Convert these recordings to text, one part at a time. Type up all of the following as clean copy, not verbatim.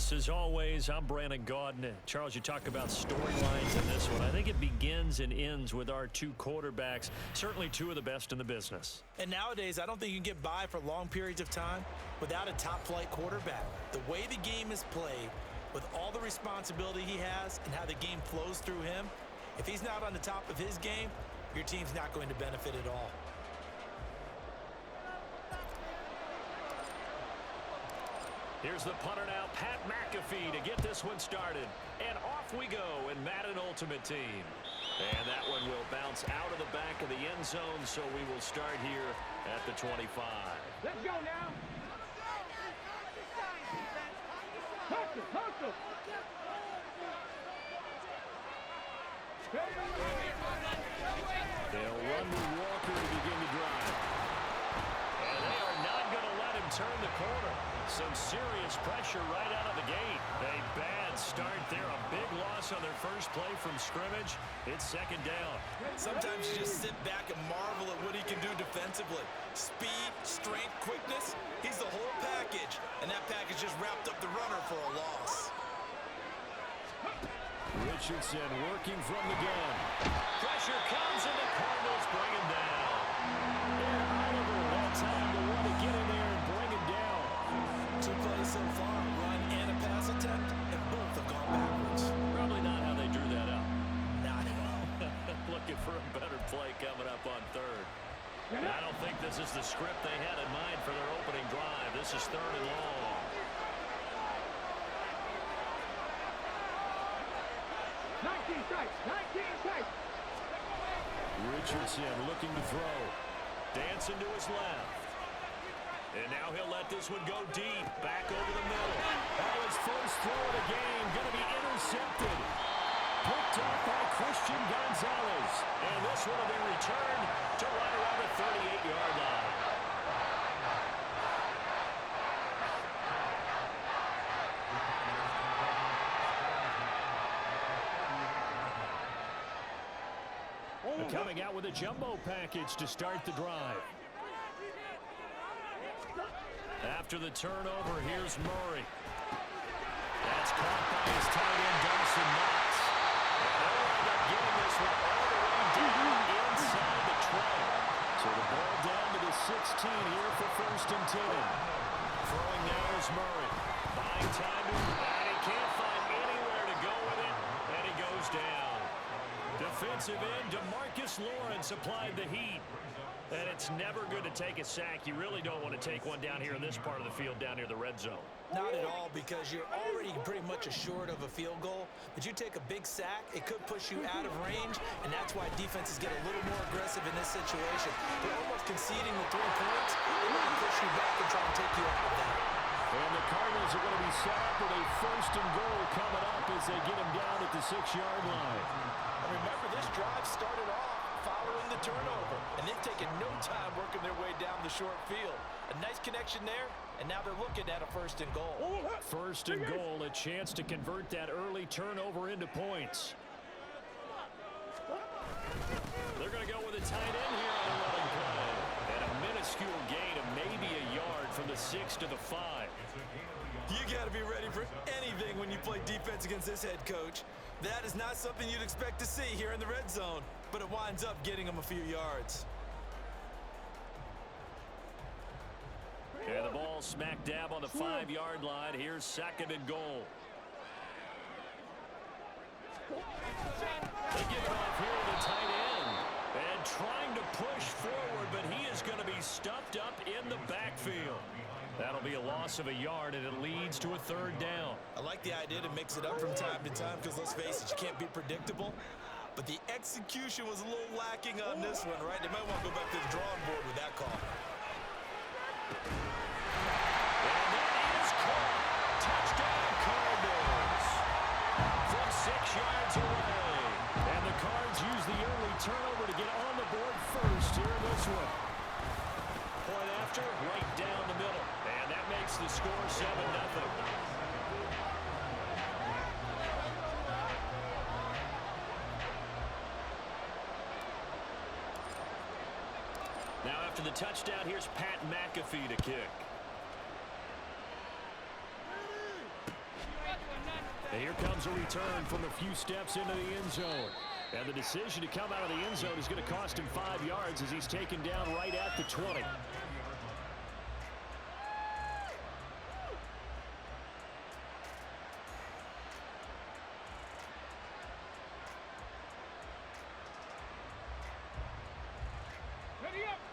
Sports. As always, I'm Brandon Gaudin. Charles, you talk about storylines in this one. I think it begins and ends with our two quarterbacks, certainly two of the best in the business. And nowadays, I don't think you can get by for long periods of time without a top-flight quarterback. The way the game is played, with all the responsibility he has and how the game flows through him, if he's not on the top of his game, your team's not going to benefit at all. Here's the punter now, Pat McAfee, to get this one started. And off we go in Madden Ultimate Team. And that one will bounce out of the back of the end zone, so we will start here at the 25. Let's go now. Hustle. They'll run with Walker to begin the drive. And they are not going to let him turn the corner. Some serious pressure right out of the gate. A bad start there. A big loss on their first play from scrimmage. It's second down. Sometimes you just sit back and marvel at what he can do defensively. Speed, strength, quickness. He's the whole package. And that package just wrapped up the runner for a loss. Richardson working from the gun. Pressure comes and the Cardinals bring him down. And Oliver had time to want to get in there and bring him down. 2 plays so far, a run and a pass attempt, and both have gone backwards. Probably not how they drew that up. Not at all. Looking for a better play coming up on third. And I don't think this is the script they had in mind for their opening drive. This is third and long. Richardson looking to throw. Dancing to his left. And now he'll let this one go deep. Back over the middle. That was first throw of the game. Going to be intercepted. Picked up by Christian Gonzalez. And this one will be returned to right around the 38-yard line. Coming out with a jumbo package to start the drive. After the turnover, here's Murray. That's caught by his tight end, Dawson Knox. And they'll end up getting this one all the way down inside the 12. So the ball down to the 16 here for first and 10. Throwing now is Murray. Buying time to him, and he can't find anywhere to go with it, and he goes down. Defensive end, DeMarcus Lawrence applied the heat. And it's never good to take a sack. You really don't want to take one down here in this part of the field, down near the red zone. Not at all, because you're already pretty much assured of a field goal. But you take a big sack, it could push you out of range, and that's why defenses get a little more aggressive in this situation. They're almost conceding the 3 points. They want to push you back and try and take you out of that. And the Cardinals are going to be set up with a first and goal coming up as they get him down at the 6-yard line. And remember, this drive started off following the turnover, and they've taken no time working their way down the short field. A nice connection there, and now they're looking at a first and goal. First and goal, a chance to convert that early turnover into points. They're going to go with a tight end here on the running play. And a minuscule gain of maybe a yard from the 6 to the 5. You got to be ready for anything when you play defense against this head coach. That is not something you'd expect to see here in the red zone, but it winds up getting them a few yards. And the ball smack dab on the 5-yard line. Here's second and goal. They give it off here to the tight end. And trying to push forward, but he is going to be stuffed up in the backfield. That'll be a loss of a yard, and it leads to a third down. I like the idea to mix it up from time to time because, let's face it, you can't be predictable. But the execution was a little lacking on this one, right? They might want to go back to the drawing board with that call. And that is caught. Touchdown, Cardinals. From 6 yards away. And the Cards use the early turnover to get on the board first here in this one. Point after, right down the middle. And that makes the score 7-0. Now after the touchdown, here's Pat McAfee to kick. And here comes a return from a few steps into the end zone. And the decision to come out of the end zone is going to cost him 5 yards as he's taken down right at the 20.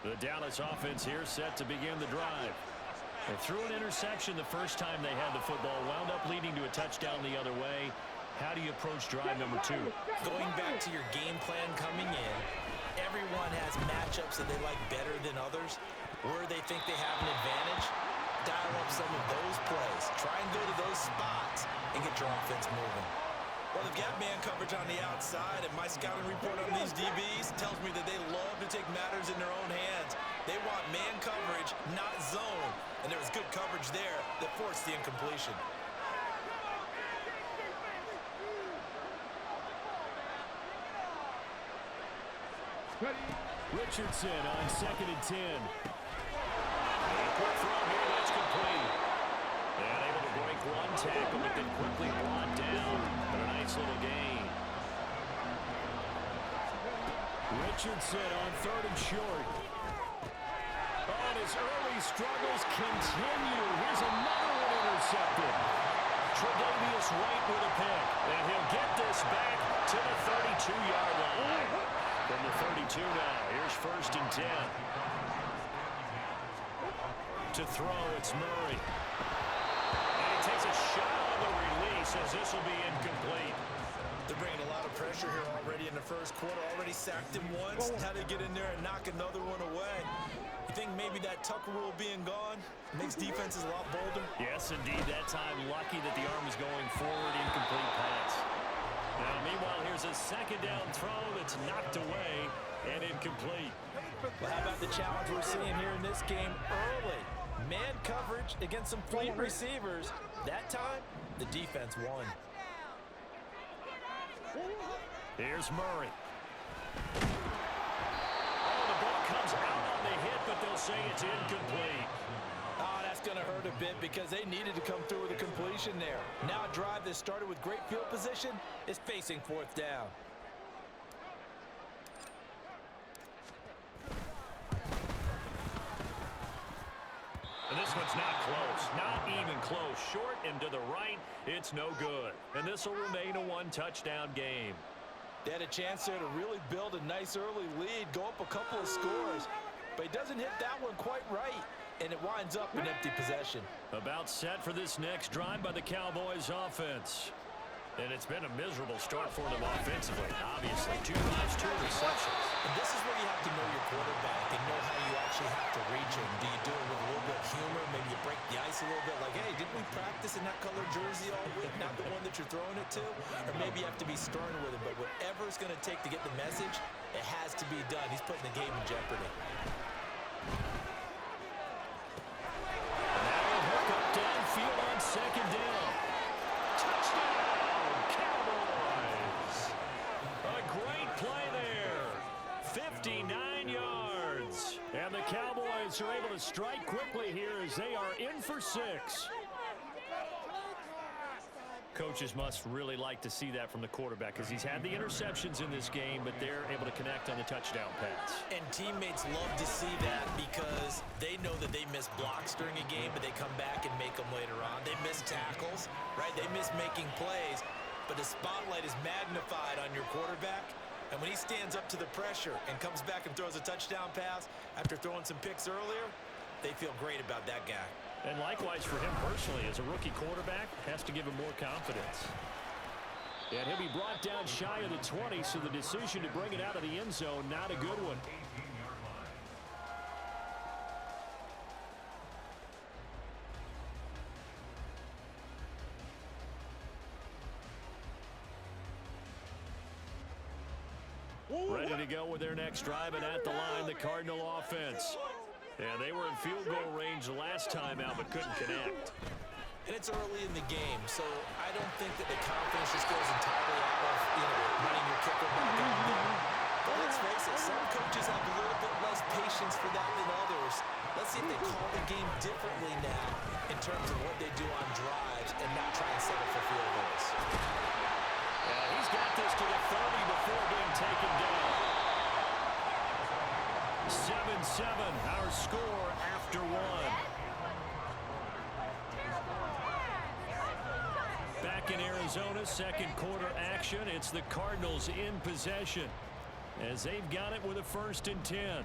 The Dallas offense here set to begin the drive. They threw an interception the first time they had the football, wound up leading to a touchdown the other way. How do you approach drive number 2? Going back to your game plan coming in, everyone has matchups that they like better than others. Where they think they have an advantage, dial up some of those plays. Try and go to those spots and get your offense moving. Well, they've got man coverage on the outside, and my scouting report on these DBs tells me that they love to take matters in their own hands. They want man coverage, not zone. And there was good coverage there that forced the incompletion. Richardson on 2nd and 10. A quick throw here, that's complete. And able to break one tackle, but then quickly brought down. But a nice little gain. Richardson on 3rd and short. Oh, and his early struggles continue. Here's another one intercepted. Tre'Davious White with a pick. And he'll get this back to the 32-yard line. From the 32 now, here's 1st and 10. To throw, it's Murray. And he takes a shot on the release as this will be incomplete. They're bringing a lot of pressure here already in the first quarter. Already sacked him once. How to get in there and knock another one away. You think maybe that Tucker rule being gone makes defenses a lot bolder? Yes, indeed. That time, lucky that the arm is going forward. Incomplete pass. Now, meanwhile, here's a 2nd down throw that's knocked away and incomplete. Well, how about the challenge we're seeing here in this game early? Man coverage against some fleet receivers. That time, the defense won. Here's Murray. Oh, the ball comes out on the hit, but they'll say it's incomplete. Oh, that's going to hurt a bit because they needed to come through with a completion there. Now a drive that started with great field position is facing 4th down. And this one's not close. Not even close. Short and to the right, it's no good. And this will remain a 1-touchdown game. They had a chance there to really build a nice early lead, go up a couple of scores, but he doesn't hit that one quite right, and it winds up an empty possession. About set for this next drive by the Cowboys offense. And it's been a miserable start for them offensively. Obviously, 2 drives, 2 receptions. And this is where you have to know your quarterback and know how you actually have to reach him. Do you do it with a little bit of humor? Maybe you break the ice a little bit like, hey, didn't we practice in that color jersey all week? Not the one that you're throwing it to? Or maybe you have to be stern with him. But whatever it's going to take to get the message, it has to be done. He's putting the game in jeopardy. Now he'll hook up downfield on 2nd down. Touchdown! A great play there. 59 yards. And the Cowboys are able to strike quickly here as they are in for 6. Coaches must really like to see that from the quarterback because he's had the interceptions in this game, but they're able to connect on the touchdown pass. And teammates love to see that because they know that they miss blocks during a game, but they come back and make them later on. They miss tackles, right? They miss making plays, but the spotlight is magnified on your quarterback. And when he stands up to the pressure and comes back and throws a touchdown pass after throwing some picks earlier, they feel great about that guy. And likewise for him personally, as a rookie quarterback, has to give him more confidence. And he'll be brought down shy of the 20, so the decision to bring it out of the end zone, not a good one. Ready to go with their next drive, and at the line, the Cardinal offense. And they were in field goal range last time out, but couldn't connect. And it's early in the game, so I don't think that the confidence just goes entirely out of, running your kicker back out there. But let's face it, some coaches have a little bit less patience for that than others. Let's see if they call the game differently now in terms of what they do on drives and not try and settle for field goals. back in Arizona, second quarter action. It's the Cardinals in possession as they've got it with a 1st and 10.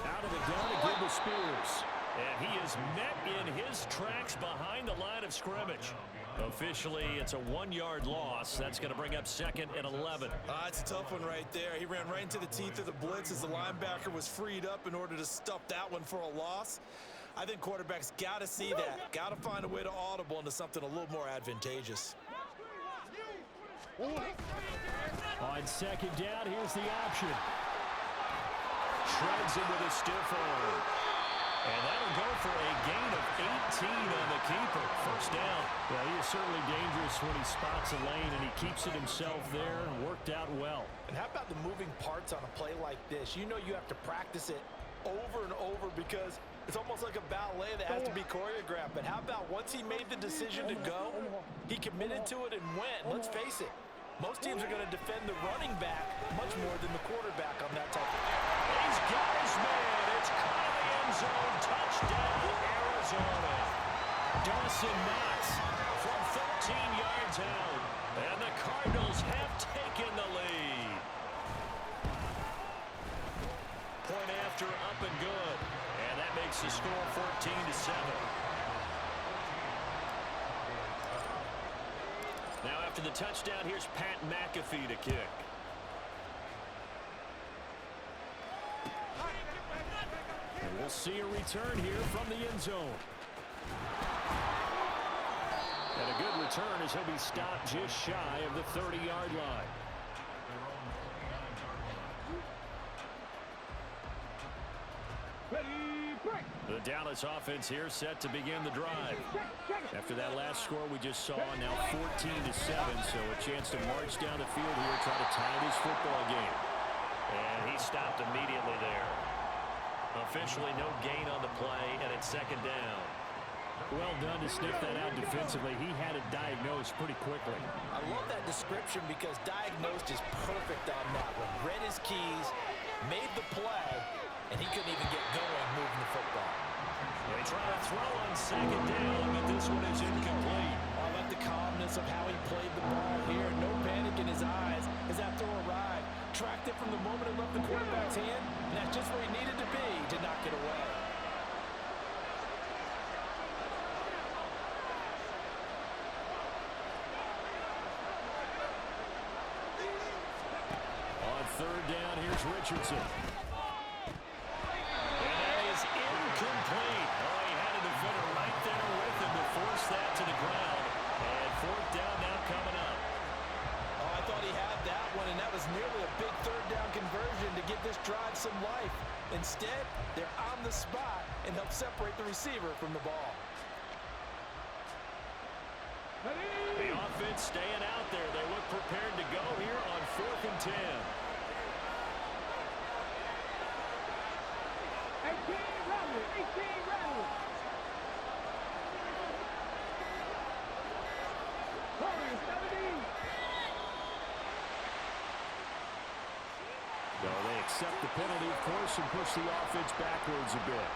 Out of the gun to Gable Spears. And he is met in his tracks behind the line of scrimmage. Officially, it's a 1-yard loss. That's going to bring up 2nd and 11. It's a tough one right there. He ran right into the teeth of the blitz as the linebacker was freed up in order to stuff that one for a loss. I think quarterbacks got to see that. Got to find a way to audible into something a little more advantageous. On 2nd down, here's the option. Shreds him with a stiff arm. And that'll go for a gain of 18 on the keeper. 1st down. Well, he is certainly dangerous when he spots a lane, and he keeps it himself there and worked out well. And how about the moving parts on a play like this? You know you have to practice it over and over because it's almost like a ballet that has to be choreographed. But how about once he made the decision to go, he committed to it and went. Let's face it, most teams are going to defend the running back much more than the quarterback on that type of thing. He's got his man. It's caught in the end zone. Touchdown, Arizona. Dawson Knox from 13 yards out. And the Cardinals have taken the lead. Point after, up and good. And that makes the score 14-7. Now after the touchdown, here's Pat McAfee to kick. And we'll see a return here from the end zone. And a good return as he'll be stopped just shy of the 30-yard line. The Dallas offense here set to begin the drive. After that last score we just saw, now 14-7, so a chance to march down the field here, try to tie this football game. And he stopped immediately there. Officially no gain on the play, and it's 2nd down. Well done to sniff that out defensively. He had it diagnosed pretty quickly. I love that description because diagnosed is perfect on that one. Read his keys, made the play, and he couldn't even get going moving the football. They try to throw on 2nd down, but this one is incomplete. I like the calmness of how he played the ball here. No panic in his eyes as that throw arrived. Tracked it from the moment it left the quarterback's hand, and that's just where he needed to be to knock it away. On 3rd down, here's Richardson. And that is incomplete. Oh, he had a defender right there with him to force that to the ground. And 4th down now coming up. Oh, I thought he had that one, and that was nearly a big 3rd down conversion to give this drive some life. Instead, they're on the spot and help separate the receiver from the ball. The offense staying out there. They look prepared to go here on 4th and 10. So they accept the penalty, of course, and push the offense backwards a bit.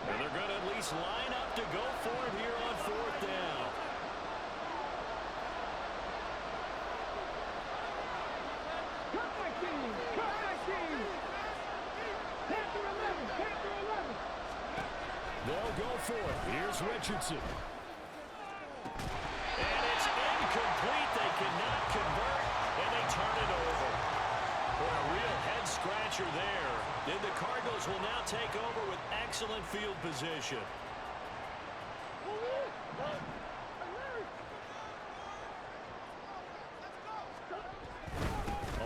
And they're going to at least line up to go for it here on 4th down. They'll go for it. Here's Richardson. And it's incomplete. They cannot convert, and they turn it over. Boy, a real head-scratcher there. And the Cardinals will now take over with excellent field position.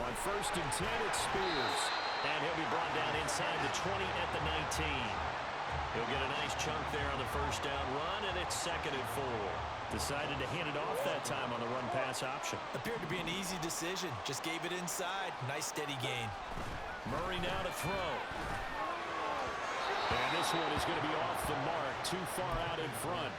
On 1st and 10, it's Spears. And he'll be brought down inside the 20 at the 19. He'll get a nice chunk there on the first down run, and it's 2nd and 4. Decided to hand it off that time on the run-pass option. Appeared to be an easy decision. Just gave it inside. Nice steady gain. Murray now to throw. And this one is going to be off the mark, too far out in front.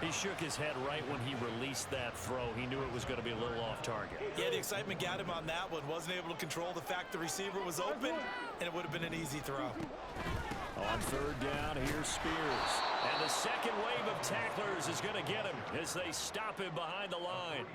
He shook his head right when he released that throw. He knew it was going to be a little off target. Yeah, the excitement got him on that one. Wasn't able to control the fact the receiver was open, and it would have been an easy throw. On 3rd down, here's Spears. And the second wave of tacklers is going to get him as they stop him behind the line.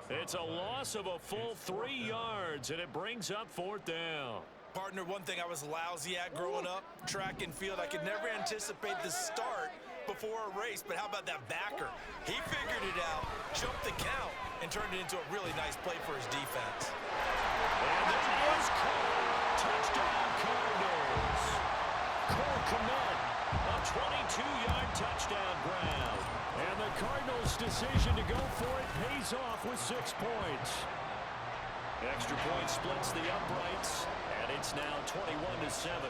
It's a loss of a full 3 yards, and it brings up 4th down. Partner, one thing I was lousy at growing up, track and field, I could never anticipate the start before a race, but how about that backer? He figured it out, jumped the count, and turned it into a really nice play for his defense. And there is Cole. Touchdown, Cardinals. Cole Kmet, a 22-yard touchdown grab. And the Cardinals' decision to go for it pays off with 6 points. Extra point splits the uprights, and it's now 21-7.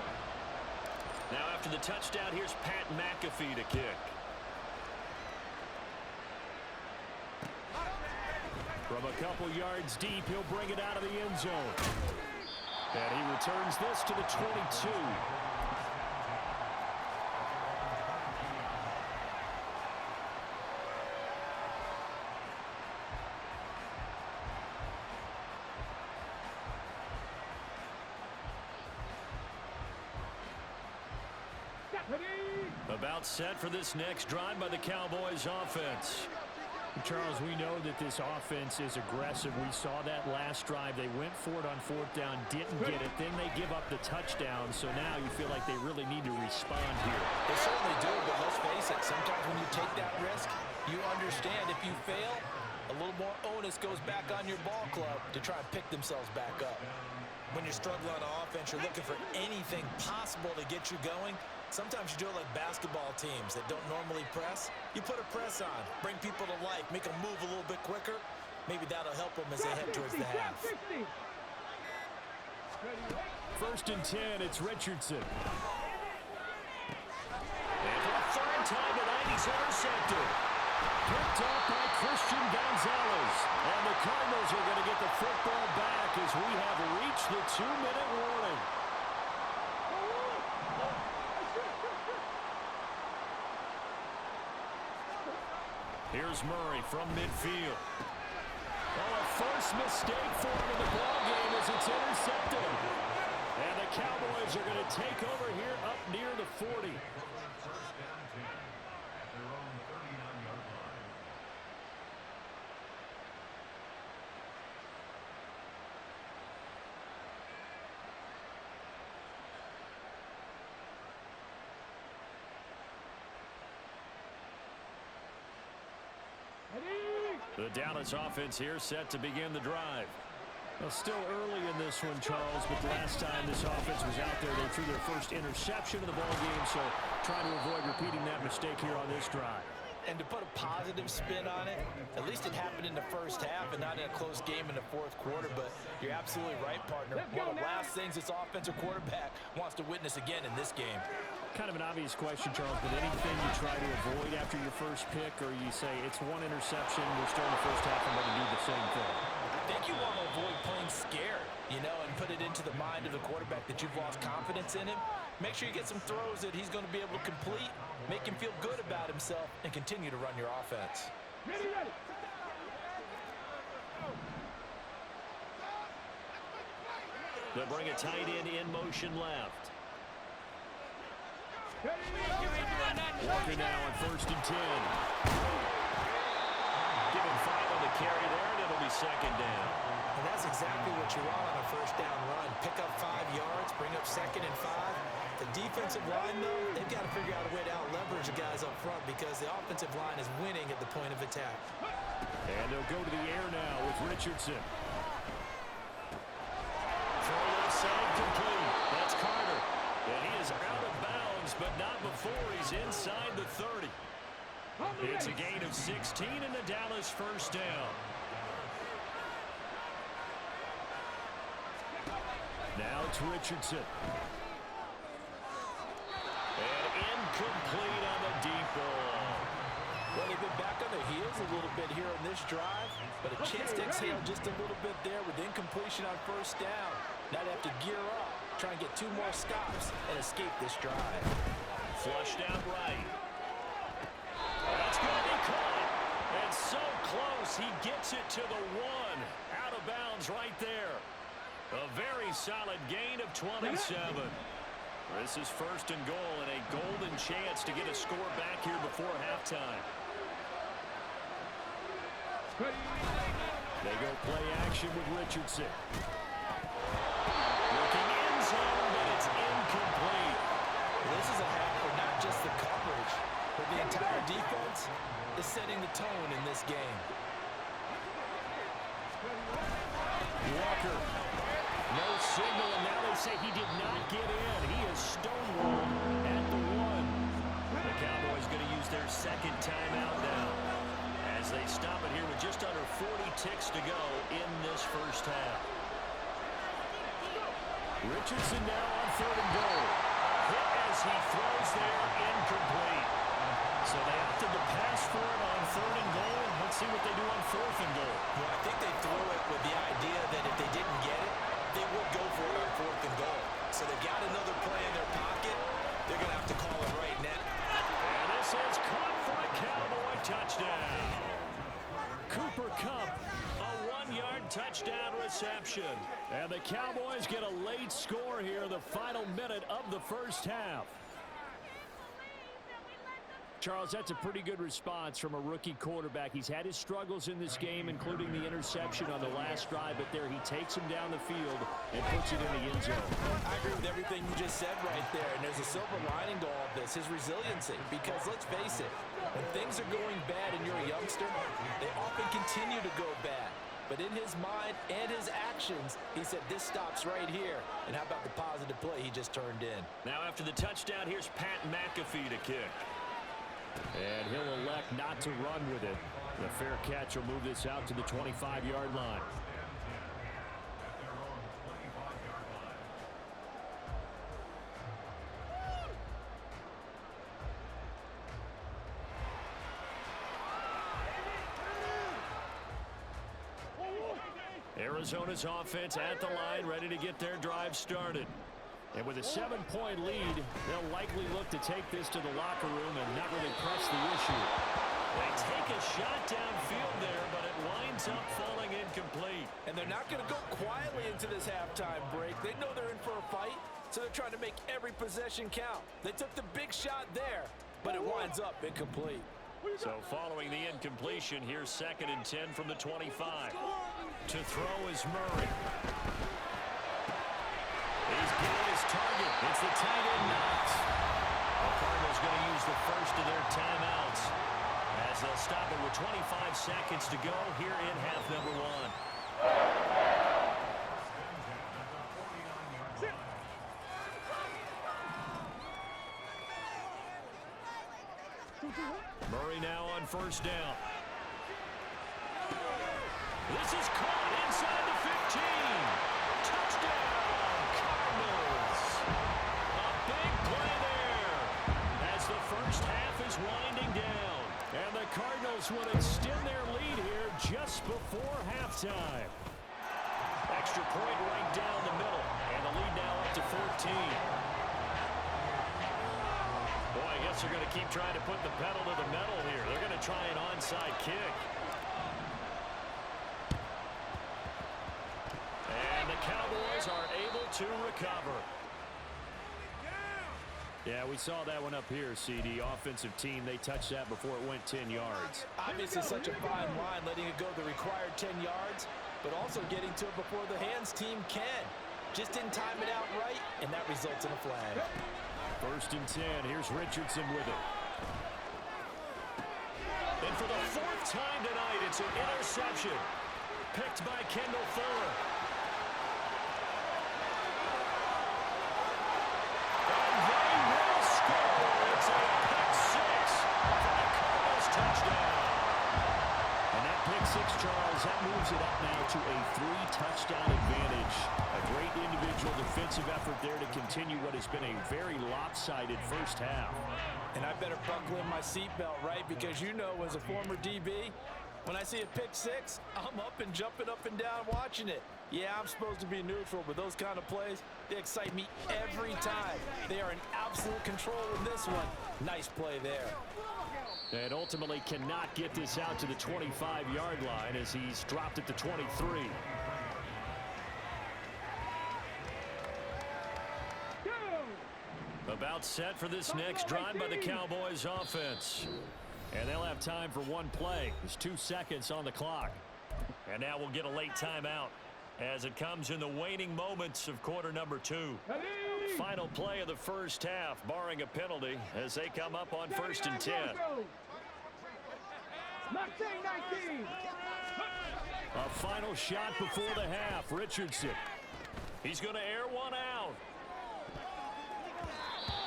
Now after the touchdown, here's Pat McAfee to kick. From a couple yards deep, he'll bring it out of the end zone. And he returns this to the 22. About set for this next drive by the Cowboys offense. Charles, we know that this offense is aggressive. We saw that last drive. They went for it on 4th down, didn't get it. Then they give up the touchdown. So now you feel like they really need to respond here. They certainly do, but let's face it. Sometimes when you take that risk, you understand if you fail, a little more onus goes back on your ball club to try and pick themselves back up. When you're struggling on offense, you're looking for anything possible to get you going. Sometimes you do it like basketball teams that don't normally press. You put a press on, bring people to life, make them move a little bit quicker. Maybe that'll help them as they head towards the half. 1st and 10, it's Richardson. And for the 3rd time tonight, he's intercepted. Picked up by Christian Gonzalez. And the Cardinals are going to get the football back as we have reached the 2-minute warning. Here's Murray from midfield. Oh, a first mistake for him in the ballgame as it's intercepted. And the Cowboys are going to take over here up near the 40. The Dallas offense here set to begin the drive. Well, still early in this one, Charles, but the last time this offense was out there, they threw their first interception of the ballgame, so trying to avoid repeating that mistake here on this drive. And to put a positive spin on it, at least it happened in the first half and not in a close game in the 4th quarter, but you're absolutely right, partner. One of the last things this offensive quarterback wants to witness again in this game. Kind of an obvious question, Charles, but anything you try to avoid after your first pick, or you say it's one interception, we're still in the first half, I'm going to do the same thing? I think you want to avoid playing scared, you know, and put it into the mind of the quarterback that you've lost confidence in him. Make sure you get some throws that he's going to be able to complete, make him feel good about himself, and continue to run your offense. Ready. They'll bring a tight end in motion left. Walker now on 1st and 10. Give him 5 on the carry there, and it'll be 2nd down. And that's exactly what you want on a 1st down run. Pick up 5 yards, bring up 2nd and 5. The defensive line, though, they've got to figure out a way to out-leverage the guys up front because the offensive line is winning at the point of attack. And they'll go to the air now with Richardson. Throw left side complete. That's Carter. And he is out of bounds, but not before he's inside the 30. It's a gain of 16 and the Dallas 1st down. Now it's Richardson. And in incomplete on the deep ball. Well, they've been back on their heels a little bit here in this drive, but a chance to exhale just a little bit there with incompletion on first down. Now they have to gear up, try and get 2 more stops, and escape this drive. Flushed out right. That's going to be caught. And so close, he gets it to the 1. Out of bounds right there. A very solid gain of 27. This is first and goal and a golden chance to get a score back here before halftime. They go play action with Richardson. Looking end zone, but it's incomplete. This is a half for not just the coverage, but the entire defense is setting the tone in this game. Walker. No signal, and now they say he did not get in. He is stonewalled at the 1. The Cowboys going to use their second timeout now as they stop it here with just under 40 ticks to go in this first half. Richardson now on 3rd and goal. A hit as he throws there, incomplete. So they opted to pass for it on 3rd and goal. Let's see what they do on 4th and goal. Well, I think they threw it with the idea that if they didn't get it, they would go for it on 4th and goal. So they've got another play in their pocket. They're going to have to call it right now. And this is caught for a Cowboy touchdown. Cooper Kupp, a 1-yard touchdown reception. And the Cowboys get a late score here in the final minute of the first half. Charles, that's a pretty good response from a rookie quarterback. He's had his struggles in this game, including the interception on the last drive, but there he takes him down the field and puts it in the end zone. I agree with everything you just said right there, and there's a silver lining to all of this, his resiliency, because let's face it, when things are going bad and you're a youngster, they often continue to go bad. But in his mind and his actions, he said, this stops right here. And how about the positive play he just turned in? Now after the touchdown, here's Pat McAfee to kick. And he'll elect not to run with it. The fair catch will move this out to the 25-yard line. Arizona's offense at the line, ready to get their drive started. And with a 7-point lead, they'll likely look to take this to the locker room and not really press the issue. They take a shot downfield there, but it winds up falling incomplete. And they're not going to go quietly into this halftime break. They know they're in for a fight, so they're trying to make every possession count. They took the big shot there, but it winds up incomplete. So following the incompletion, here's 2nd and 10 from the 25. To throw is Murray. He's getting his target. It's the tight end Knox. The Cardinals going to use the first of their timeouts as they'll stop it with 25 seconds to go here in half number 1. Murray now on first down. This is caught inside the 15. Touchdown, Cardinals. A big play there as the first half is winding down. And the Cardinals will extend their lead here just before halftime. Extra point right down the middle. And the lead now up to 14. Boy, I guess they're going to keep trying to put the pedal to the metal here. They're going to try an onside kick. And the Cowboys are able to recover. Yeah, we saw that one up here, CD. Offensive team, they touched that before it went 10 yards. Obviously such a fine line, letting it go the required 10 yards, but also getting to it before the hands team can. Just didn't time it out right, and that results in a flag. 1st and 10. Here's Richardson with it. And for the 4th time tonight, it's an interception. Picked by Kendall Fuller. And they will score. It's a pick 6 for the Cardinals touchdown. And that pick 6, Charles, that moves it up now to a 3-touchdown advantage. A great individual defensive effort there to continue what has been a very lopsided first half. And I better buckle in my seatbelt, right? Because you know, as a former DB, when I see a pick six, I'm up and jumping up and down watching it. Yeah, I'm supposed to be neutral, but those kind of plays, they excite me every time. They are in absolute control in this one. Nice play there. And ultimately cannot get this out to the 25-yard line as he's dropped it to 23. About set for this next drive by the Cowboys offense. And they'll have time for one play. There's 2 seconds on the clock. And now we'll get a late timeout as it comes in the waning moments of quarter number 2. Final play of the first half, barring a penalty, as they come up on 1st and 10. A final shot before the half. Richardson. He's going to air one out.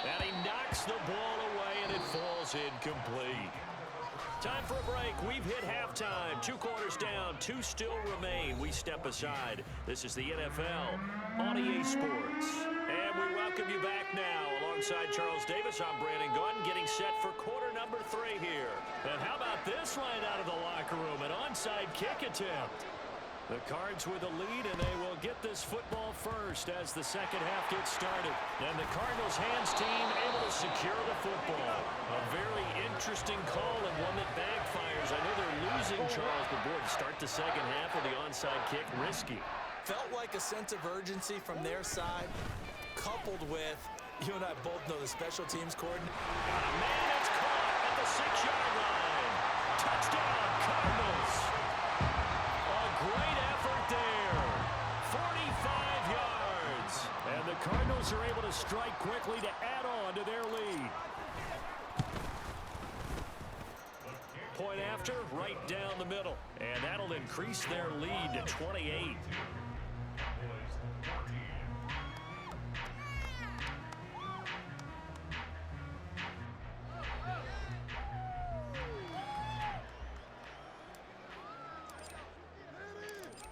And he knocks the ball away, and it falls incomplete. Time for a break. We've hit halftime. 2 quarters down. 2 still remain. We step aside. This is the NFL on EA Sports. And we welcome you back now. Alongside Charles Davis, I'm Brandon Gordon, getting set for quarter number 3 here. And how about this line out of the locker room? An onside kick attempt. The Cards with a lead, and they will get this football first as the second half gets started. And the Cardinals hands team able to secure the football. A very interesting call and one that backfires. I know they're losing, Charles, but boy, to start the second half with the onside kick, risky. Felt like a sense of urgency from their side, coupled with, you and I both know the special teams coordinator. Man, it's caught at the 6-yard line. Touchdown, Cardinals. Great effort there. 45 yards. And the Cardinals are able to strike quickly to add on to their lead. Point after, right down the middle. And that'll increase their lead to 28.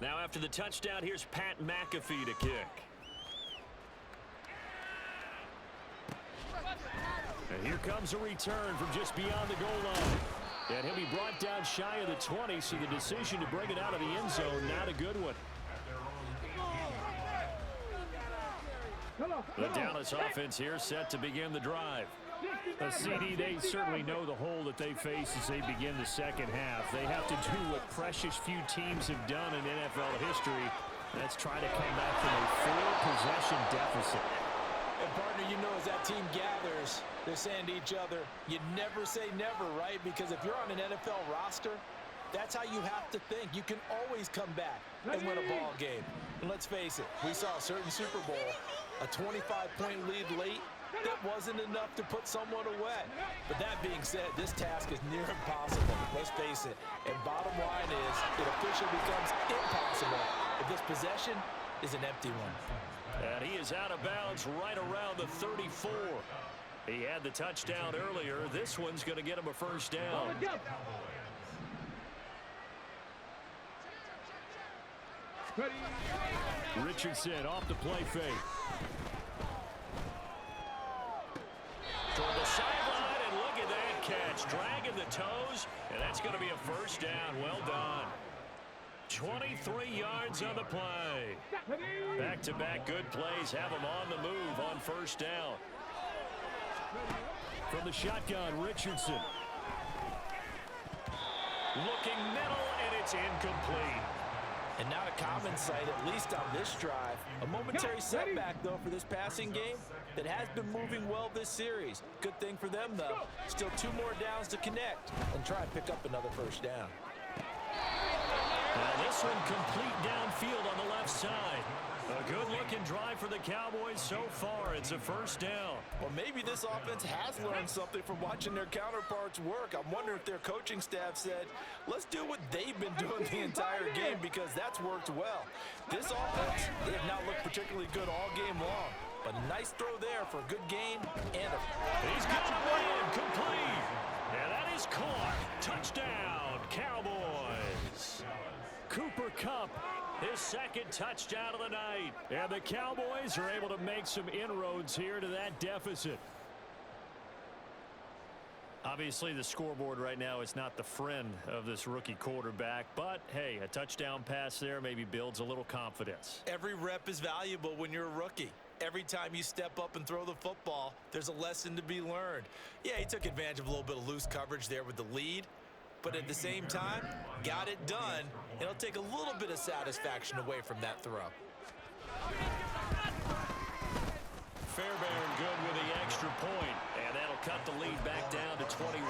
Now after the touchdown, here's Pat McAfee to kick. And here comes a return from just beyond the goal line. And he'll be brought down shy of the 20, so the decision to bring it out of the end zone, not a good one. The Dallas offense here set to begin the drive. CD, they certainly know the hole that they face as they begin the second half. They have to do what precious few teams have done in NFL history. That's try to come back from a 4-possession deficit. And partner, you know, as that team gathers, they're saying to each other, you never say never, right? Because if you're on an NFL roster, that's how you have to think. You can always come back and win a ball game. And let's face it, we saw a certain Super Bowl, a 25-point lead late, that wasn't enough to put someone away. But that being said, this task is near impossible. Let's face it. And bottom line is, it officially becomes impossible if this possession is an empty one. And he is out of bounds right around the 34. He had the touchdown earlier. This one's going to get him a first down. Richardson off the play fake. Toward the sideline, and look at that catch. Dragging the toes, and that's going to be a first down. Well done. 23 yards on the play. Back-to-back good plays have him on the move on first down. From the shotgun, Richardson. Looking middle, and it's incomplete. And not a common sight, at least on this drive. A momentary setback, though, for this passing game that has been moving well this series. Good thing for them, though. Still 2 more downs to connect and try and pick up another first down. Now this one complete downfield on the left side. A good-looking drive for the Cowboys so far. It's a first down. Well, maybe this offense has learned something from watching their counterparts work. I'm wondering if their coaching staff said, let's do what they've been doing the entire game, because that's worked well. This offense, they have not looked particularly good all game long. But a nice throw there for a good gain and a... He's got it in, complete. And that is caught. Touchdown, Cowboys. Cooper Kupp His second touchdown of the night. And the Cowboys are able to make some inroads here to that deficit. Obviously, the scoreboard right now is not the friend of this rookie quarterback. But, hey, a touchdown pass there maybe builds a little confidence. Every rep is valuable when you're a rookie. Every time you step up and throw the football, there's a lesson to be learned. Yeah, he took advantage of a little bit of loose coverage there with the lead. But at the same time, got it done. It'll take a little bit of satisfaction away from that throw. Fairbairn good with the extra point. And that'll cut the lead back down to 21.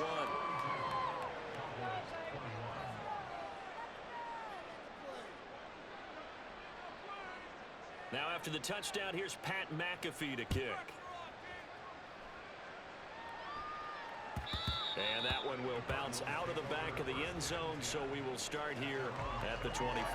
Now after the touchdown, here's Pat McAfee to kick. And that one will bounce out of the back of the end zone, so we will start here at the 25.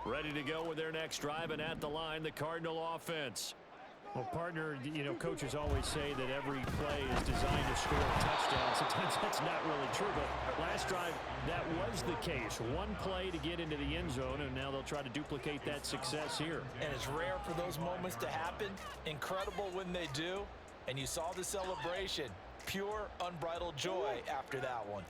Ready to go with their next drive, and at the line, the Cardinal offense. Well, partner, you know, coaches always say that every play is designed to score a touchdown. Sometimes that's not really true, but last drive, that was the case. One play to get into the end zone, and now they'll try to duplicate that success here. And it's rare for those moments to happen. Incredible when they do. And you saw the celebration. Pure, unbridled joy after that one.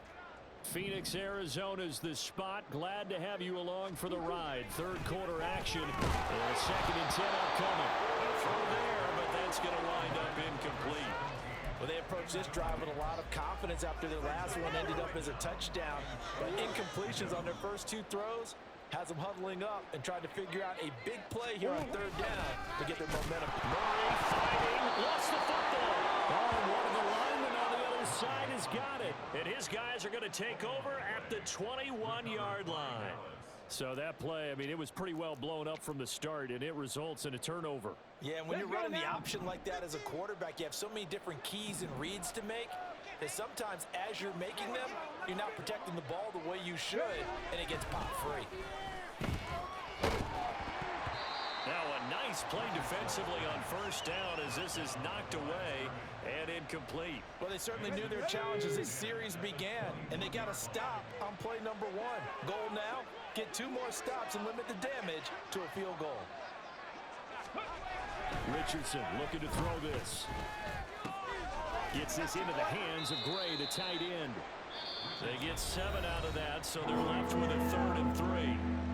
Phoenix, Arizona's the spot. Glad to have you along for the ride. Third quarter action. And 2nd and 10 upcoming. Throw there, but that's going to wind up incomplete. Well, they approached this drive with a lot of confidence after their last one ended up as a touchdown. But incompletions on their first two throws has them huddling up and trying to figure out a big play here on 3rd down to get their momentum. Murray fighting. Lost the football. Oh, one of the linemen on the other side has got it. And his guys are going to take over at the 21-yard line. So that play, I mean, it was pretty well blown up from the start, and it results in a turnover. Yeah, and when you're running the option like that as a quarterback, you have so many different keys and reads to make that sometimes as you're making them, you're not protecting the ball the way you should, and it gets popped free. Now a nice play defensively on 1st down as this is knocked away and incomplete. Well, they certainly knew their challenge as this series began, and they got to stop on play number 1. Goal now, get 2 more stops and limit the damage to a field goal. Richardson looking to throw this. Gets this into the hands of Gray, the tight end. They get 7 out of that, so they're left with a 3rd and 3.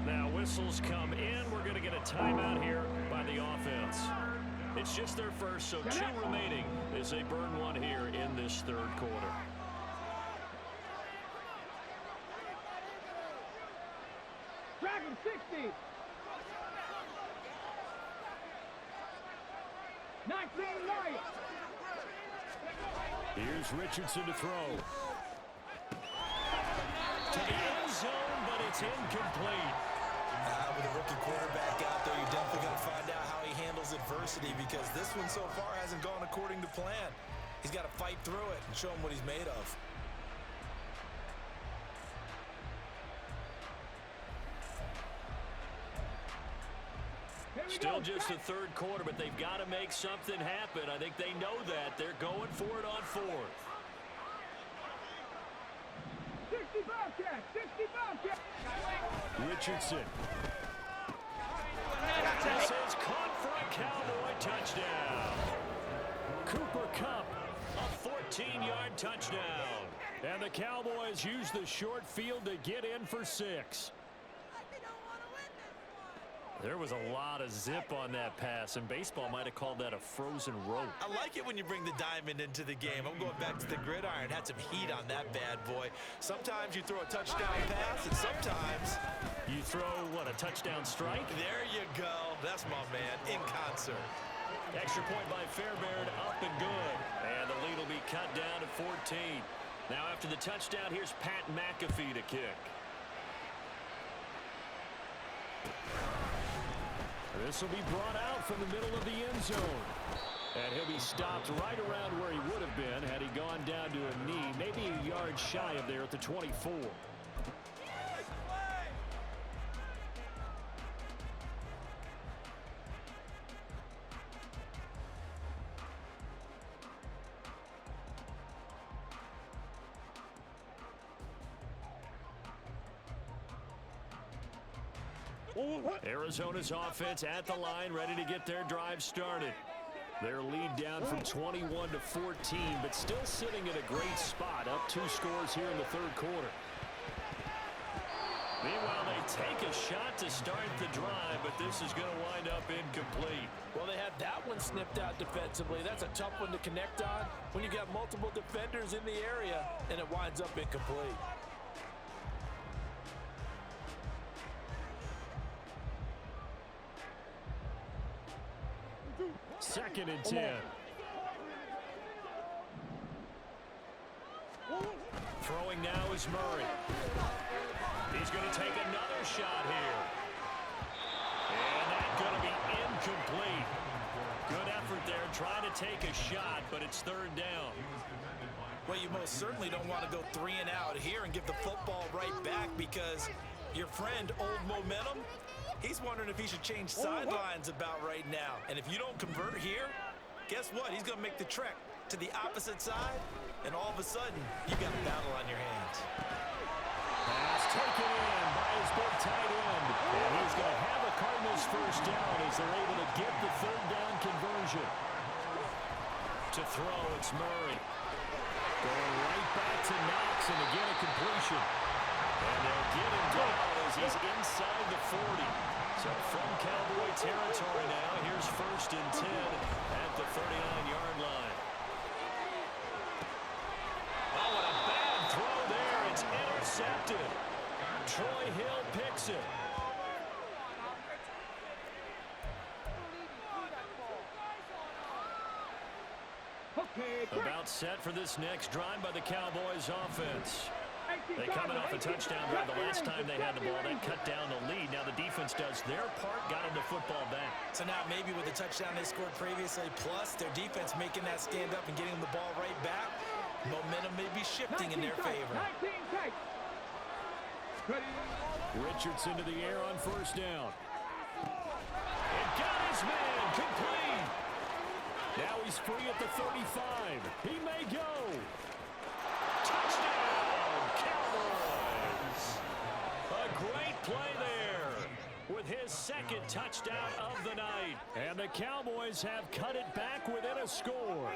Now whistles come in. We're going to get a timeout here by the offense. It's just their first, so 2 remaining as they burn one here in this 3rd quarter. Dragon 60. 19 right. Here's Richardson to throw. To the end zone, but it's incomplete. With a rookie quarterback out there, you're definitely going to find out how he handles adversity because this one so far hasn't gone according to plan. He's got to fight through it and show him what he's made of. Still just the 3rd quarter, but they've got to make something happen. I think they know that. They're going for it on 4th. 60 Bobcat. 60 Bobcat. Richardson. This is caught for a Cowboy touchdown. Cooper Kupp, a 14-yard touchdown. And the Cowboys use the short field to get in for 6. There was a lot of zip on that pass, and baseball might have called that a frozen rope. I like it when you bring the diamond into the game. I'm going back to the gridiron. Had some heat on that bad boy. Sometimes you throw a touchdown pass, and sometimes you throw, what, a touchdown strike? There you go. That's my man, in concert. Extra point by Fairbairn, up and good. And the lead will be cut down to 14. Now after the touchdown, here's Pat McAfee to kick. This will be brought out from the middle of the end zone. And he'll be stopped right around where he would have been had he gone down to a knee, maybe a yard shy of there at the 24. Arizona's offense at the line, ready to get their drive started. Their lead down from 21 to 14, but still sitting at a great spot, up 2 scores here in the third quarter. Meanwhile, they take a shot to start the drive, but this is going to wind up incomplete. Well, they had that one snipped out defensively. That's a tough one to connect on when you got multiple defenders in the area, and it winds up incomplete. Second and 10. Throwing now is Murray. He's going to take another shot here. And that's going to be incomplete. Good effort there, trying to take a shot, but it's third down. Well, you most certainly don't want to go 3 and out here and give the football right back, because your friend, Old Momentum, he's wondering if he should change sidelines about right now. And if you don't convert here, guess what? He's going to make the trek to the opposite side, and all of a sudden, you got a battle on your hands. Pass taken in by his big tight end. And he's going to have a Cardinals first down as they're able to get the third down conversion. To throw, it's Murray. Going right back to Knox, and again a completion. And they'll get him down as he's inside the 40. So from Cowboy territory now, here's first and 10 at the 39-yard line. Oh, what a bad throw there. It's intercepted. Troy Hill picks it. About set for this next drive by the Cowboys offense. They coming off a touchdown drive the last time they had the ball. That cut down the lead. Now the defense does their part, got them the football back. So now maybe with the touchdown they scored previously, plus their defense making that stand up and getting them the ball right back, momentum may be shifting in their favor. Richardson to the air on first down. And got his man complete. Now he's free at the 35. He may go. Touchdown, Cowboys. A great play there with his second touchdown of the night. And the Cowboys have cut it back within a score.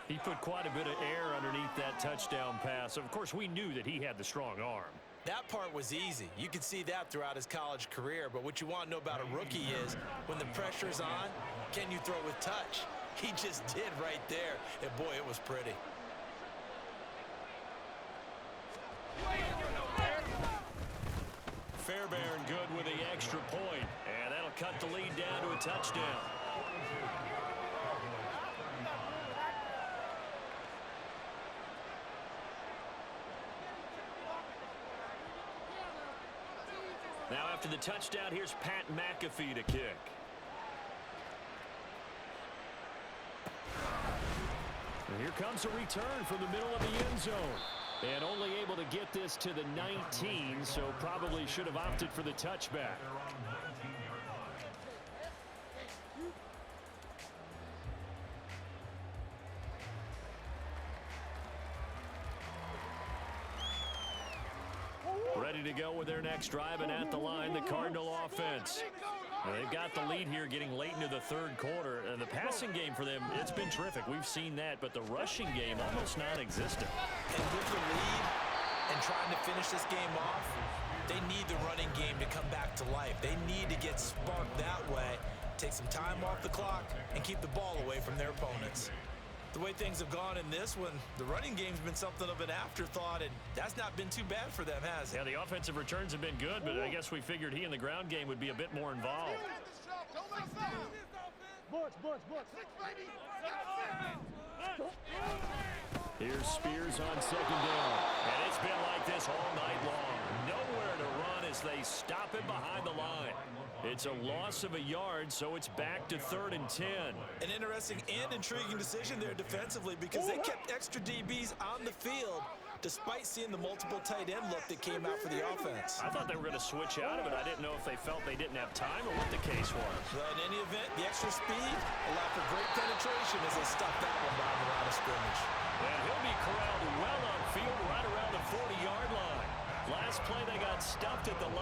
He put quite a bit of air underneath that touchdown pass. Of course, we knew that he had the strong arm. That part was easy. You could see that throughout his college career. But what you want to know about a rookie is when the pressure's on, can you throw with touch? He just did right there. And boy, it was pretty. Fairbairn good with the extra point. And that'll cut the lead down to a touchdown. Now after the touchdown, here's Pat McAfee to kick. And here comes a return from the middle of the end zone. And only able to get this to the 19, so probably should have opted for the touchback. Ready to go with their next drive, and at the line, the Cardinal offense. Now, they've got the lead here getting late into the third quarter. And the passing game for them, it's been terrific. We've seen that, but the rushing game almost non-existent. And with the lead and trying to finish this game off, they need the running game to come back to life. They need to get sparked that way, take some time off the clock, and keep the ball away from their opponents. The way things have gone in this one, the running game's been something of an afterthought, and that's not been too bad for them, has it? Yeah, the offensive returns have been good, but I guess we figured he in the ground game would be a bit more involved. Here's Spears on second down. And it's been like this all night long. Nowhere to run as they stop him behind the line. It's a loss of a yard, so it's back to 3rd and 10. An interesting and intriguing decision there defensively, because they kept extra DBs on the field despite seeing the multiple tight end look that came out for the offense. I thought they were going to switch out of it. I didn't know if they felt they didn't have time or what the case was. But in any event, the extra speed allowed for great penetration as they stuffed that one down the line of scrimmage. And he'll be corralled well on field right around the 40-yard line. Last play, they got stuffed at the line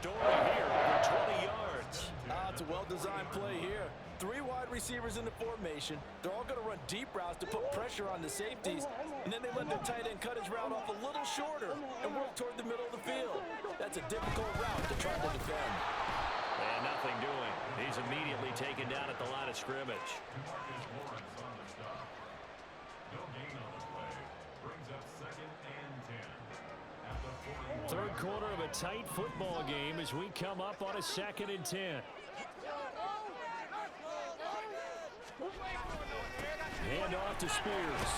story here, over 20 yards. It's a well-designed play here. 3 wide receivers in the formation. They're all going to run deep routes to put pressure on the safeties, and then they let their tight end cut his route off a little shorter and work toward the middle of the field. That's a difficult route to try to defend. And nothing doing. He's immediately taken down at the line of scrimmage. Third quarter of a tight football game as we come up on a 2nd and 10. Hand off to Spears.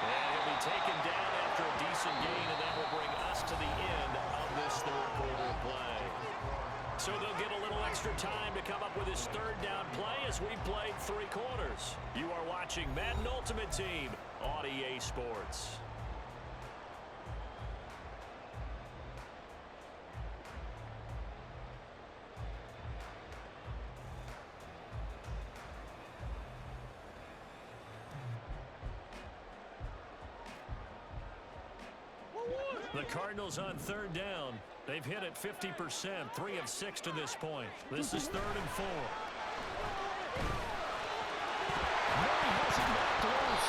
And he'll be taken down after a decent gain, and that will bring us to the end of this third quarter play. So they'll get a little extra time to come up with his third down play as we played 3 quarters. You are watching Madden Ultimate Team on EA Sports. The Cardinals on 3rd down. They've hit it 50%, 3 of 6 to this point. This is 3rd and 4. Murray has it knocked loose.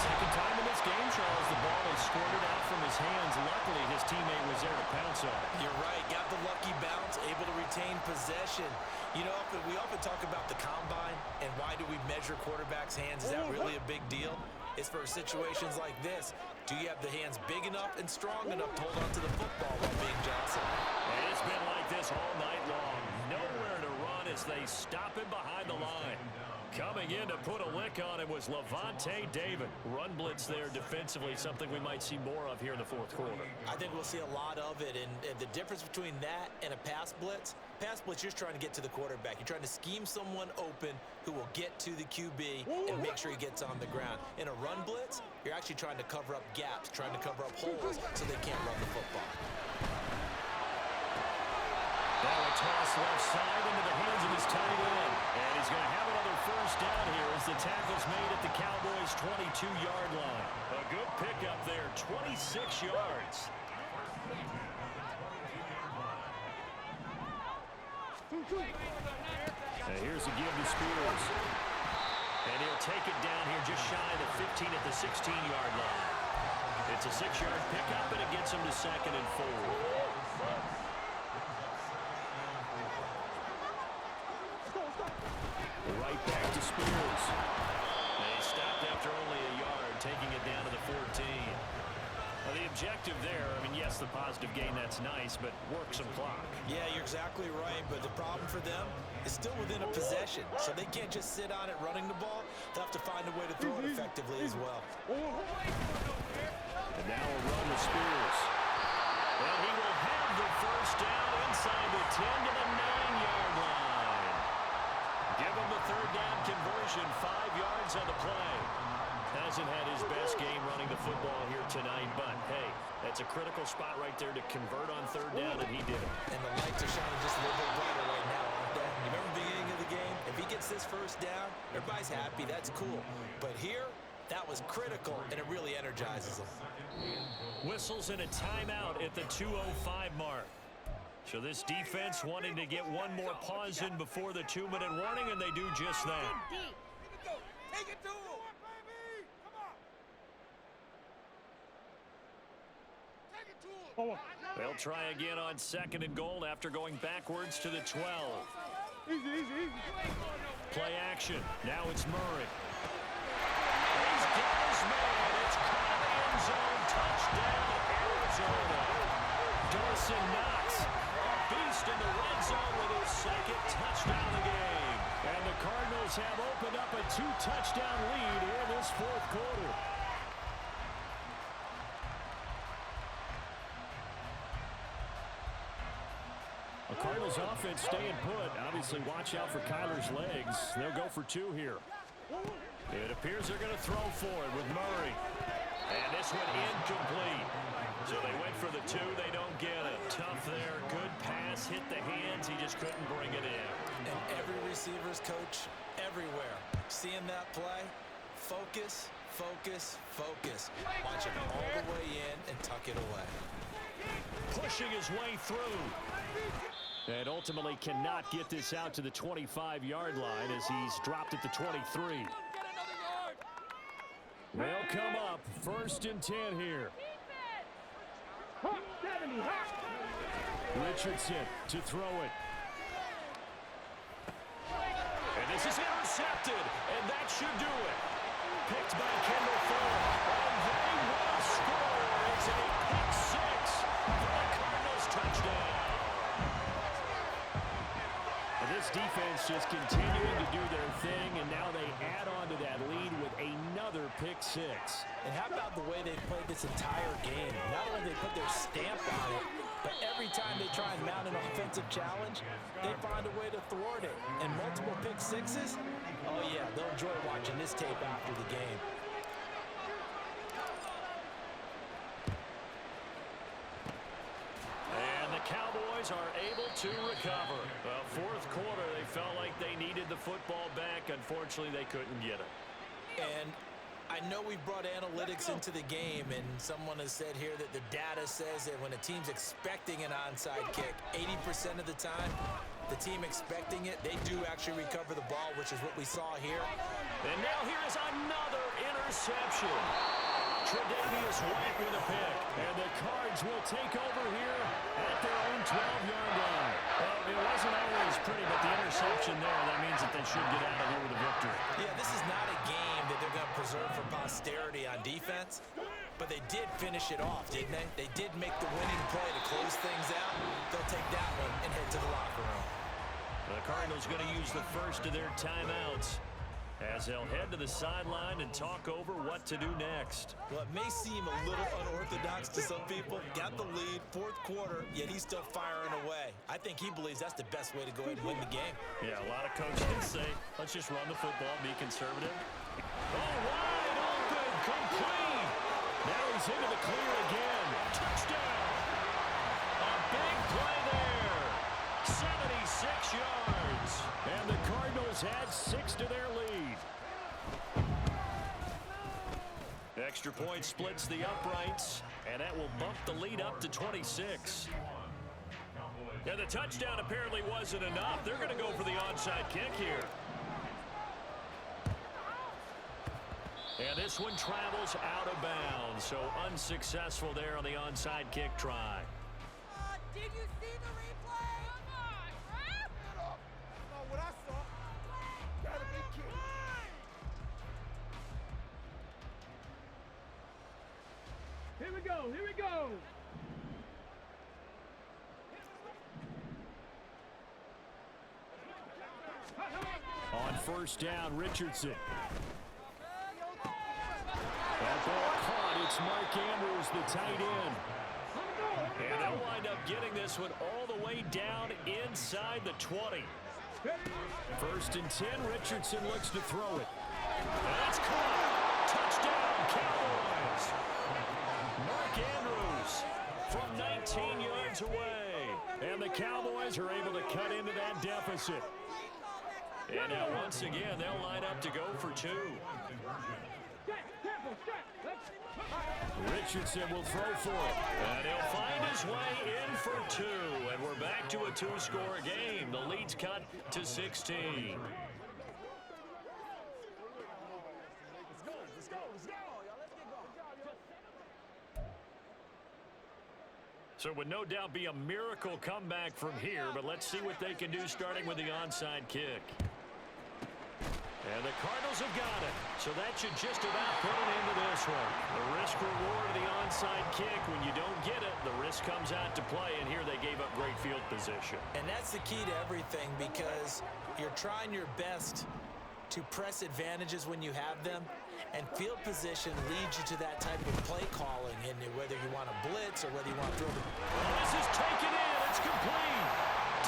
Second time in this game, Charles, the ball is squirted out from his hands. Luckily, his teammate was there to pounce on it. You're right. Got the lucky bounce, able to retain possession. You know, we often talk about the combine and why do we measure quarterbacks' hands. Is that really a big deal? It's for situations like this. Do you have the hands big enough and strong enough to hold on to the football while being Johnson? And it's been like this all night long. Nowhere to run as they stop him behind the line. Coming in to put a lick on him was Levante David. Run blitz there defensively, something we might see more of here in the 4th quarter. I think we'll see a lot of it, and the difference between that and a pass blitz, you're trying to get to the quarterback. You're trying to scheme someone open who will get to the QB and make sure he gets on the ground. In a run blitz, you're actually trying to cover up gaps, trying to cover up holes so they can't run the football. Now a toss left side into the hands of his tight end. And he's going to have another first down here as the tackle's made at the Cowboys' 22-yard line. A good pickup there, 26 yards. Now here's a give to Spears. And he'll take it down here just shy of the 15 at the 16-yard line. It's a 6-yard pickup, and it gets him to 2nd and 4. Right back to Spears. And he stopped after only a yard, taking it down to the 14. Well, the objective there, I mean, yes, the positive gain, that's nice, but work some clock. Yeah, you're exactly right, but the problem for them is still within a possession, so they can't just sit on it running the ball. They'll have to find a way to throw it effectively as well. And now a run to Spears. And he will have the first down inside the 10 to the 9-yard line. Give him the 3rd down conversion, 5 yards on the play. Hasn't had his best game running the football here tonight, but hey, that's a critical spot right there to convert on 3rd down, and he did it. And the lights are shining just a little bit brighter right now, aren't they? You remember the beginning of the game? If he gets this first down, everybody's happy. That's cool. But here, that was critical, and it really energizes them. Whistles and a timeout at the 2:05 mark. So this defense wanting to get one more pause in before the 2-minute warning, and they do just that. Take it to him. They'll try again on 2nd and goal after going backwards to the 12. Play action. Now it's Murray. He's got his man. It's caught in the end zone. Touchdown, Arizona. Dawson Knox, a beast in the red zone with his 2nd touchdown of the game. And the Cardinals have opened up a 2-touchdown lead here in this 4th quarter. A Cardinals offense staying put. Obviously, watch out for Kyler's legs. They'll go for 2 here. It appears they're going to throw for it with Murray. And this one incomplete. So they went for the 2. They don't get it. Tough there. Good pass. Hit the hands. He just couldn't bring it in. And every receiver's coach everywhere. Seeing that play, focus, focus, focus. Watch it all the way in and tuck it away. Pushing his way through. And ultimately cannot get this out to the 25-yard line as he's dropped at the 23. They'll come up 1st and 10 here. Richardson to throw it. And this is intercepted, and that should do it. Picked by Kendall Fuller, and they will score. It's a pick six for the Cardinals touchdown. And this defense just continuing to do their thing, and now they add on to that lead with another pick six. And how about the way they've played this entire game? Not only they put their stamp on it, but every time they try and mount an offensive challenge, they find a way to thwart it. And multiple pick sixes, oh yeah, they'll enjoy watching this tape after the game. And the Cowboys are able to recover. Well, 4th quarter, they felt like they needed the football back. Unfortunately, they couldn't get it. And I know we brought analytics into the game, and someone has said here that the data says that when a team's expecting an onside kick, 80% of the time, the team expecting it, they do actually recover the ball, which is what we saw here. And now here is another interception. Tre'Davious White with a pick. And the Cards will take over here at their own 12-yard line. Well, it wasn't always pretty, but the interception there, that means that they should get out of here with a victory. Yeah, this is not a game that they're going to preserve for posterity on defense, but they did finish it off, didn't they? They did make the winning play to close things out. They'll take that one and head to the locker room. The Cardinals going to use the first of their timeouts as they'll head to the sideline and talk over what to do next. Well, it may seem a little unorthodox to some people. Got the lead, 4th quarter, yet he's still firing away. I think he believes that's the best way to go ahead and win the game. Yeah, a lot of coaches say, let's just run the football, be conservative. Oh, wide open, complete. Now he's into the clear again. Touchdown. A big play there. 76 yards. And the Cardinals add 6 to their lead. Extra point splits the uprights, and that will bump the lead up to 26. And the touchdown apparently wasn't enough. They're going to go for the onside kick here. And this one travels out of bounds, so unsuccessful there on the onside kick try. Did you see the replay? Come on, ref! No, what I saw. Got a big kick. Here we go, here we go. On 1st down, Richardson. That ball caught. It's Mark Andrews, the tight end. And they'll wind up getting this one all the way down inside the 20. 1st and 10, Richardson looks to throw it. That's caught. Touchdown, Cowboys. Mark Andrews from 19 yards away. And the Cowboys are able to cut into that deficit. And now once again, they'll line up to go for 2. Richardson will throw for it. And he'll find his way in for 2. And we're back to a 2-score game. The lead's cut to 16. So it would no doubt be a miracle comeback from here, but let's see what they can do starting with the onside kick. And the Cardinals have got it. So that should just about put an end to this one. The risk-reward of the onside kick, when you don't get it, the risk comes out to play, and here they gave up great field position. And that's the key to everything, because you're trying your best to press advantages when you have them, and field position leads you to that type of play calling, and whether you want to blitz or whether you want to throw the... This is taken in. It's complete.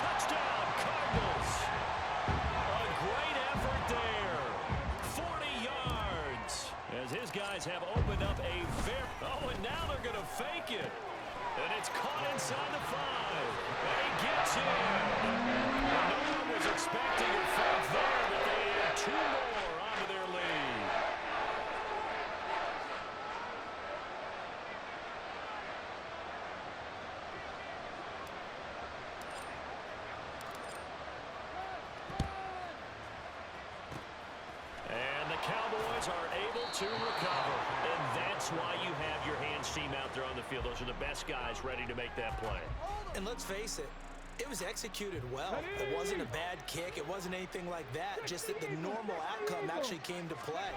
Touchdown, Cardinals. A great effort there. 40 yards. As his guys have opened up a very... Oh, and now they're going to fake it. And it's caught inside the 5. And he gets in. No one was expecting a fake there, but they add 2 more onto their lead. to recover. And that's why you have your hands team out there on the field. Those are the best guys ready to make that play. And let's face it, it was executed well. It wasn't a bad kick. It wasn't anything like that. Just that the normal outcome actually came to play.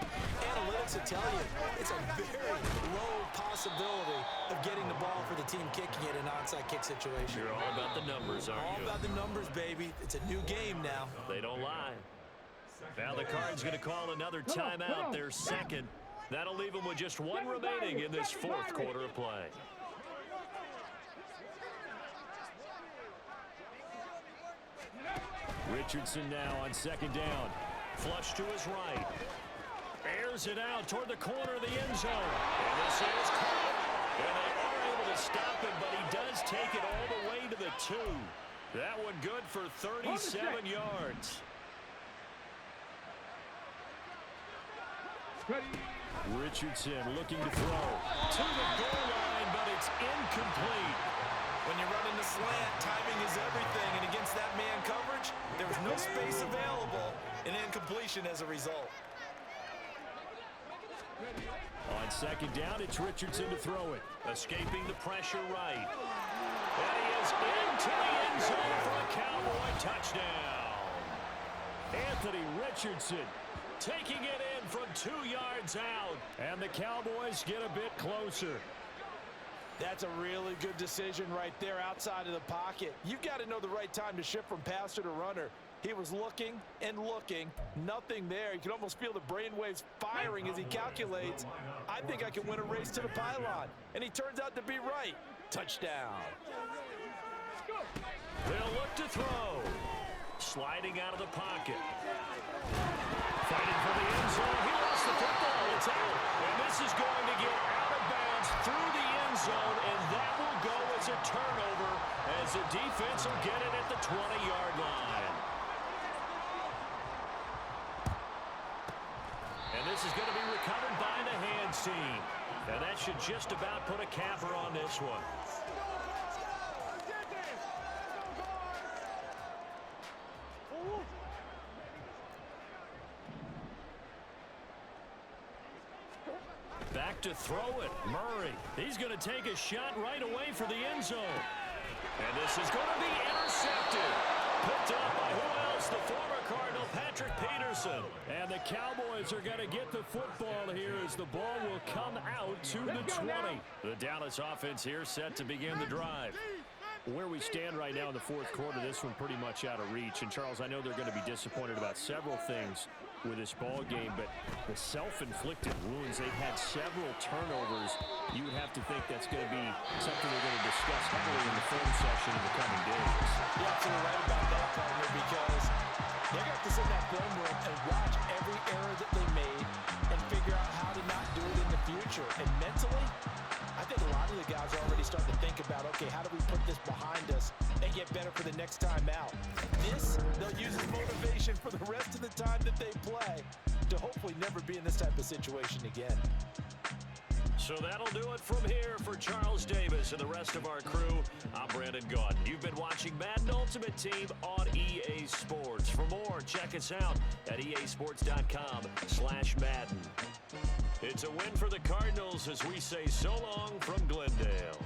Analytics will tell you it's a very low possibility of getting the ball for the team kicking it in an onside kick situation. You're all about the numbers, aren't you? All about the numbers, baby. It's a new game now. They don't lie. Now the Card's going to call another timeout, their second. That'll leave them with just one remaining in this fourth quarter of play. Richardson now on second down. Flush to his right. Airs it out toward the corner of the end zone. And this is caught. And they are able to stop him, but he does take it all the way to the 2. That one good for 37 yards. Richardson looking to throw to the goal line, but it's incomplete. When you're running the slant, timing is everything. And against that man coverage, there was no space available, and incompletion as a result. On second down, it's Richardson to throw it. Escaping the pressure right. And he is into the end zone for a Cowboy touchdown. Anthony Richardson taking it in from 2 yards out. And the Cowboys get a bit closer. That's a really good decision right there outside of the pocket. You've got to know the right time to shift from passer to runner. He was looking and looking, nothing there. You can almost feel the brainwaves firing as he calculates, I think I can win a race to the pylon. And he turns out to be right. Touchdown. They'll look to throw. Sliding out of the pocket. Fighting for the end zone. He lost the football. It's out. And this is going to get out of bounds through the end zone, and that will go as a turnover as the defense will get it at the 20-yard line. And this is going to be recovered by the hands team. And that should just about put a capper on this one. Back to throw it. Murray. He's going to take a shot right away for the end zone. And this is going to be intercepted. Picked up by who else? The former Cardinal, Patrick Peterson. And the Cowboys are going to get the football here as the ball will come out to the 20. The Dallas offense here set to begin the drive. Where we stand right now in the fourth quarter, this one pretty much out of reach. And, Charles, I know they're going to be disappointed about several things with this ball game, but the self-inflicted wounds, they've had several turnovers. You would have to think that's going to be something they're going to discuss heavily in the film session in the coming days. You're absolutely right about that, partner, because they're going to have to sit in that film room and watch every error that they made and figure out how to not do it in the future. And mentally, I think a lot of the guys are already starting to think about, okay, how do we put this behind us and get better for the next time out? This, they'll use as motivation for the rest of the time that they play to hopefully never be in this type of situation again. So that'll do it from here for Charles Davis and the rest of our crew. I'm Brandon Gaudin. You've been watching Madden Ultimate Team on EA Sports. For more, check us out at easports.com/Madden. It's a win for the Cardinals as we say so long from Glendale.